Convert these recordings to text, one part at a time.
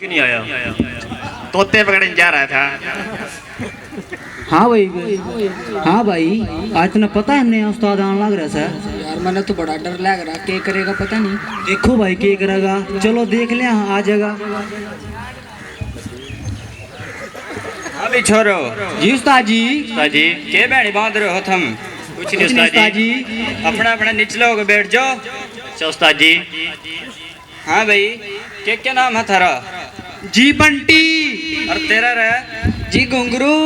क्यों नहीं आया? तोते पकड़ने जा रहा था। हाँ भाई आज तुम्हें पता है हमने उस्ताद आने लग रहा है यार मैंने तो बड़ा डर लग रहा, क्या करेगा पता नहीं। देखो भाई क्या करेगा, चलो देख ले आ जाएगा। हाँ भी छोरो। जी उस्ताद जी। उस्ताद जी के बैणी बांध रहे हो तुम? कुछ नहीं उस्ताद जी। अपना अपना निचले होकर बैठ जाओ। अच्छा उस्ताद जी। हाँ भाई क्या नाम है थारा? जी बंटी। और तेरा रे? जी घुंगरू।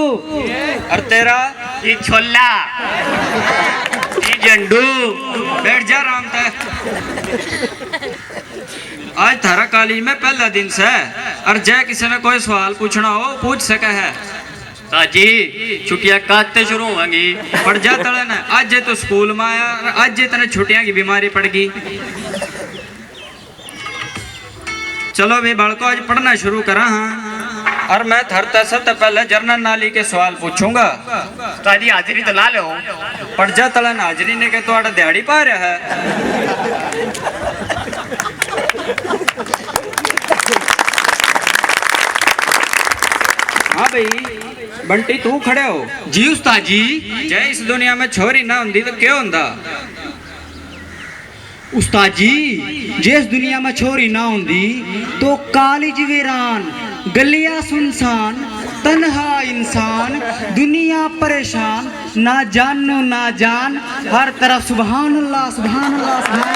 और तेरा? जी छोला। जी जंडू। बैठ जा आराम से। आज थारा कॉलेज में पहला दिन से और जय किसी ने कोई सवाल पूछना हो पूछ सके है। जी छुट्टियां काटते शुरू होंगी पड़ जा तड़े ना। आज तो स्कूल में आया और आज तेने छुट्टियां की बीमारी पड़ गई। चलो भाई बालको आज पढ़ना शुरू करा। हाँ और मैं थरता सबसे पहले जर्नल नाली के सवाल पूछूंगा। ताजी हाजिरी तो ला लो। पड़ जा तड़े ना हाजिरी ने के तो आड़ा दिहाड़ी पा रहा है। हाँ भाई बंटी तू खड़े हो? जी उस्ताद जी। जय इस दुनिया में छोरी ना होंदी तो क्या होंदा? उस्ताद जी जिस दुनिया में छोरी ना होंदी तो कॉलेज वीरान, गलियां सुनसान, तन्हा इंसान, दुनिया परेशान, ना जानो ना जान, हर तरफ सुभान अल्लाह सुभान अल्लाह सुभान।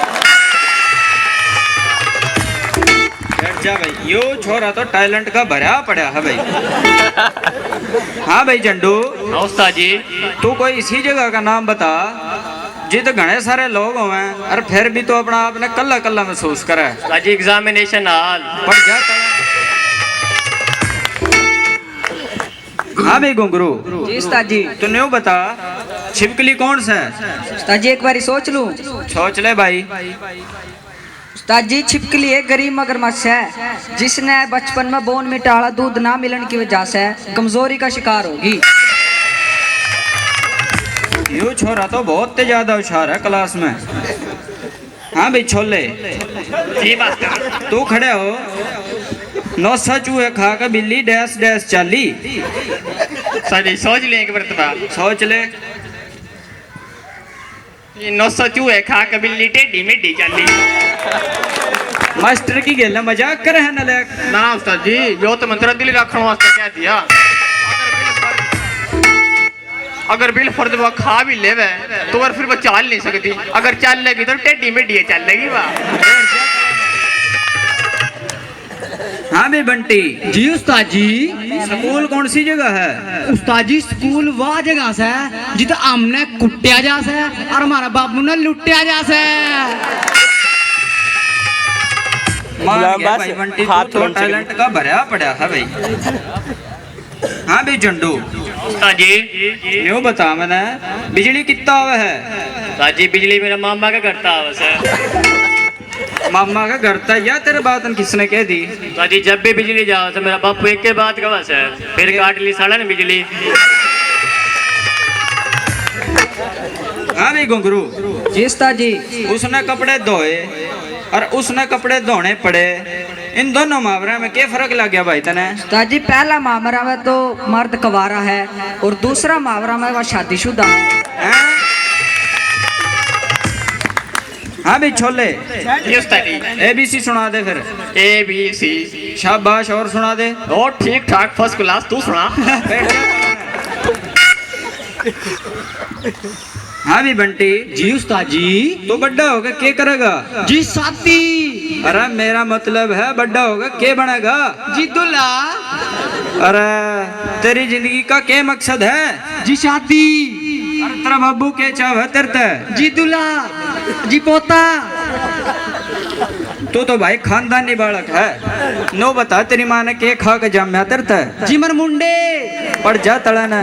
बैठ जा भाई, यो छोरा तो टैलेंट का भरा पड़ा है भाई। हाँ भाई जंडू। उस्ताद जी। तू कोई इसी जगह का नाम बता जी तो घने सारे लोग हुए और फिर भी तो अपना आपने कल्ला कल्ला महसूस करे। जी एग्जामिनेशन हाल पड़ जाता है। हाँ भाई घुंगरू। जी उस्ताद जी। तू न्यू बता छिपकली कौन सा है? उस्ताद जी एक बार सोच लूं। सोच ले भाई। उस्ताद जी छिपकली एक गरीब मगरमच्छ है जिसने बचपन में बोन में टाला दूध ना मिलने की वजह से कमजोरी का शिकार होगी। यो छोरा तो बहुत ज्यादा होशियार है क्लास में। हाँ भाई छोले। जी बात कर। तू खड़े हो? नौसा चूहे खा के बिल्ली डैश डैश चाली। सही सोच ले एक मरतबा। सोच ले। ये नौसा चूहे खा के बिल्ली टेढ़ी मेढ़ी चाली। मास्टर की गेल मजाक करे है नलायक। ना उस्ताद जी यो तो मंत्र दिल रखने वास्ते क्या दिया। अगर बिल फर्द वो खा भी लेवे तो फिर वो चाल नहीं सकती। अगर चल लेगी तो टेढ़ी मेढ़ी चल लेगी वाह। हाँ भाई बंटी। जी उस्ताद जी। स्कूल कौन सी जगह है? उस्ताद जी स्कूल वह जगह से जित हमने कुटिया जा से और हमारा बाबू ने लुटिया जा से। मान गया भाई बंटी तू तो टैलेंट का भरा पड़ा है भाई। हाँ भाई जंडू। उस्ताद जी न्यू बता मैंने बिजली कितना आवे है? उस्ताद जी बिजली मेरा मामा का करता है वैसे। मामा का घर था या तेरे बात किसने कह दी? उस्ताद जी जब भी बिजली जाओ तो मेरा बापू एक के बात का बस है फिर काट ली सड़न बिजली। हाँ भाई घुंगरू। जी उस्ताद जी। उसने कपड़े धोए और उसने कपड़े धोने पड़े, इन दोनों मुहावरे में क्या फर्क लग गया भाई तने? उस्ताद जी पहला मुहावरा में तो मर्द कवारा है और दूसरा मुहावरा में वह शादीशुदा है। हाँ भाई छोले। ये उस्ताद जी ABC सुना दे फिर। ABC। शाबाश और सुना दे। और ठीक ठाक फर्स्ट क्लास तू सुना। हाँ भी बंटी। जी उस्ताद जी। तो बड्डा होगा क्या करेगा? जी साथी। अरे मेरा मतलब है बड्डा होगा क्या बनेगा? जी दूल्हा। अरे तेरी जिंदगी का क्या मकसद है? जी शादी। अरे तेरा बाबू क्या चाह है तेरे? जी दूल्हा। जी पोता। तू तो भाई खानदानी बालक है। नो बता तेरी माँ ने क्या खा के जाम तेरे? जी मर मुंडे। पड़ जा तड़ा ना।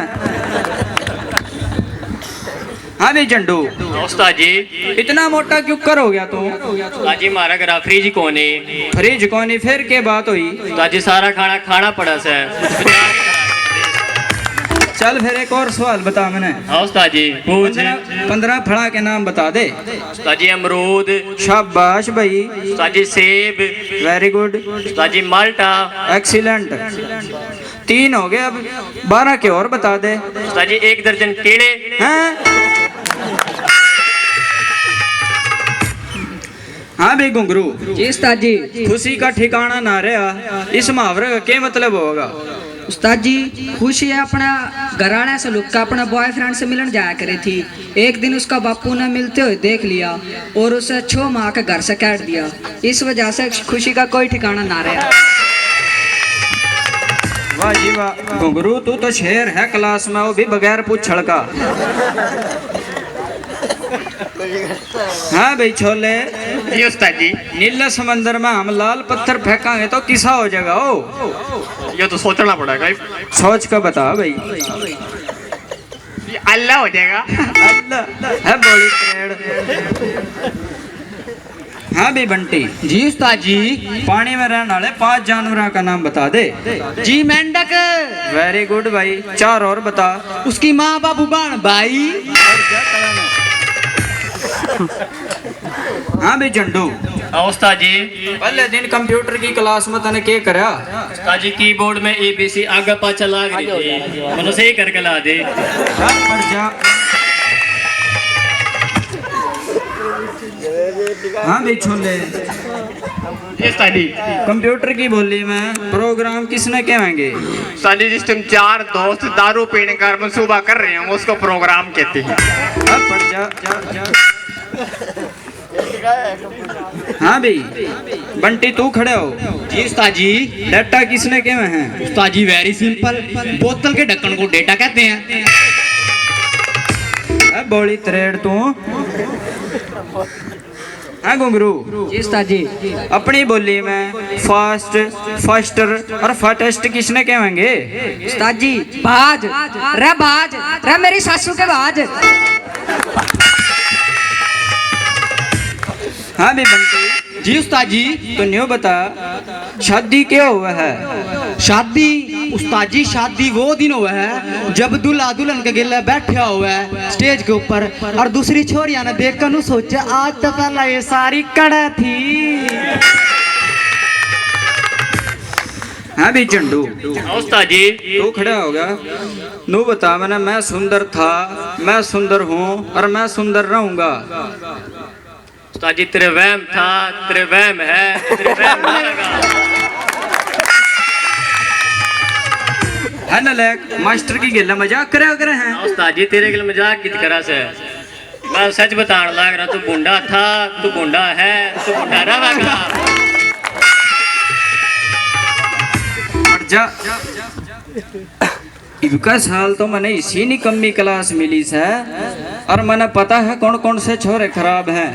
हाँ भाई जंडू। उस्ताद जी इतना मोटा क्यों कर हो गया तू? उस्ताद जी हमारा घर फ्रिज कोने। फ्रिज कोनी फिर के बात हुई? उस्ताद जी सारा खाना खाना पड़ा से। चल फिर एक और सवाल बता मैंने। हाँ उस्ताद जी पूछ। 15 फड़ा के नाम बता दे। उस्ताद जी अमरूद। शाबाश भाई, उस्ताद जी सेब। वेरी गुड, उस्ताद जी माल्टा। एक्सीलेंट। 3 हो गए, अब 12 के और बता दे। उस्ताद जी 1 दर्जन केले। हैं? हाँ भाई घुंगरू, जी उस्ताद जी। खुशी का ठिकाना ना रहा, इस मुहावरे का क्या मतलब होगा? उस्ताद जी खुशी है अपना घराने से लुक का अपना बॉयफ्रेंड से मिलन जाया करी थी। एक दिन उसका बापू ने मिलते हुए देख लिया और उसे 6 माह के घर से काट दिया। इस वजह से खुशी का कोई ठिकाना ना रहा। वाह जी वाह घुंगरू, तू तो शेर है क्लास में, वो भी बगैर पूछड़ का। हाँ भाई छोले, जी उस्ताद जी। नीले समंदर में हम लाल पत्थर फेंकांगे तो किसा हो जाएगा? ओ ये तो सोचना पड़ेगा। सोच कर बता भाई। ये अल्लाह हो जाएगा। अल्लाह है बड़ी ट्रेड। हाँ भाई बंटी, जी उस्ताद जी। पानी में रहने वाले 5 जानवरों का नाम बता दे। जी मेंढक। वेरी गुड भाई, 4 और बता। उसकी माँ बाबू बाण भाई। हाँ भाई झंडू, हाँ उस्ताद जी। पहले दिन कंप्यूटर की क्लास में तने क्या करा? उस्ताद जी कीबोर्ड में ABC आगे पाछा लाग रही थी, मैंने सही करके ला दे। हाँ, पढ़ जा। हाँ भाई छोले, जी उस्ताद जी। कंप्यूटर की बोली में प्रोग्राम किसने कहेंगे? उस्ताद जी जिस टाइम 4 दोस्त दारू पीने का मंसूबा कर रहे हैं उसको प्रोग्राम कहते हैं। अब पढ़ जा। हाँ भाई बंटी, तू खड़े हो। जी उस्ताद जी। डाटा किसने कहे हैं? उस्ताद जी वेरी सिंपल, बोतल के ढक्कन को डेटा कहते हैं। अब बोली त्रेड तू। हाँ घुंगरू, जी उस्ताद जी। अपनी बोली में फास्ट, फास्टर और फाटेस्ट किसने कहेंगे? उस्ताद जी भाज रे मेरी सासू के भाज। हाँ भी बंटी। जी उस्ताद जी। तो न्यू बता, शादी क्या हुआ है? शादी उस्ताद जी, शादी वो दिन हुआ है जब दूल्हा दुल्हन के गिले बैठा हुआ है स्टेज के ऊपर और दूसरी छोरिया ने देख कर सोचा आज तो पहला ये सारी कड़ा थी। हाँ भी चंडू, हाँ उस्ताद जी। तू खड़ा होगा। नू बता मैंने, मैं सुंदर था, मैं सुंदर हूँ और मैं सुंदर रहूंगा। उस्ताद जी तेरे वहम था, तेरे वहम है, तेरे वहम रहेगा। है नलायक, मास्टर की गिल्ला मजाक करे हैं। हाँ उस्ताद जी तेरे के लिए मजाक की तरह से मैं सच बताने लग रहा। तू गुंडा था, तू गुंडा है, तू गुंडा रहेगा। हट जा। इनका साल तो मैंने इसी निकम्मी क्लास मिली से और मैंने पता है कौन कौन से छोरे खराब हैं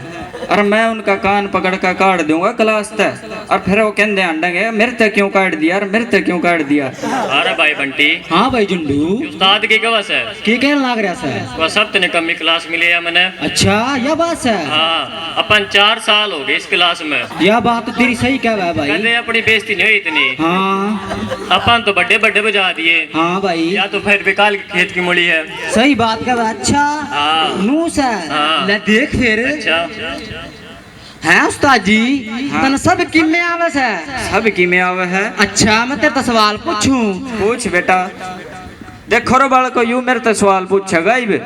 और मैं उनका कान पकड़ कर काट दूंगा क्लास तक। और फिर वो कहते अंडेंगे मेरे तक क्यों काट दिया और मेरे तक क्यों काट दिया। अरे भाई बंटी, हाँ भाई झुंडू, उस्ताद की गवस है। क्या कहने लग रहा है? वह सब तेने कमी क्लास मिली है मैंने। अच्छा यह बात है। हाँ अपन 4 साल हो गए इस क्लास में। यह बात तो तेरी सही कह रहा है भाई। कहते अपनी बेइज्जती नहीं हुई इतनी। हाँ अपन तो बड़े बड़े बजा दिए। हाँ भाई, या तो फिर बेकाल के खेत की मूली है। सही बात कह रहा। अच्छा हाँ। नूस है। हाँ। ले देख फिर। अच्छा है उस्ताद जी। हाँ। तन सब किमे आवस है। सब की में आवे है। अच्छा मैं तेरे तो सवाल पूछूं। पूछ बेटा। देखो रो बाल को यूं मेरे तो सवाल पूछेगा ही बे।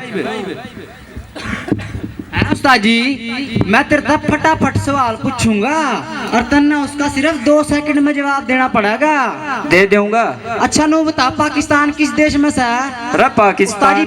है उस्ताद जी, मैं तेरे तो फटाफट सवाल पूछूंगा और तन्ने उसका सिर्फ 2 सेकंड में जवाब देना पड़ेगा। दे दूंगा। अच्छा नो बता, पाकिस्तान किस देश में से है? अरे पाकिस्तान।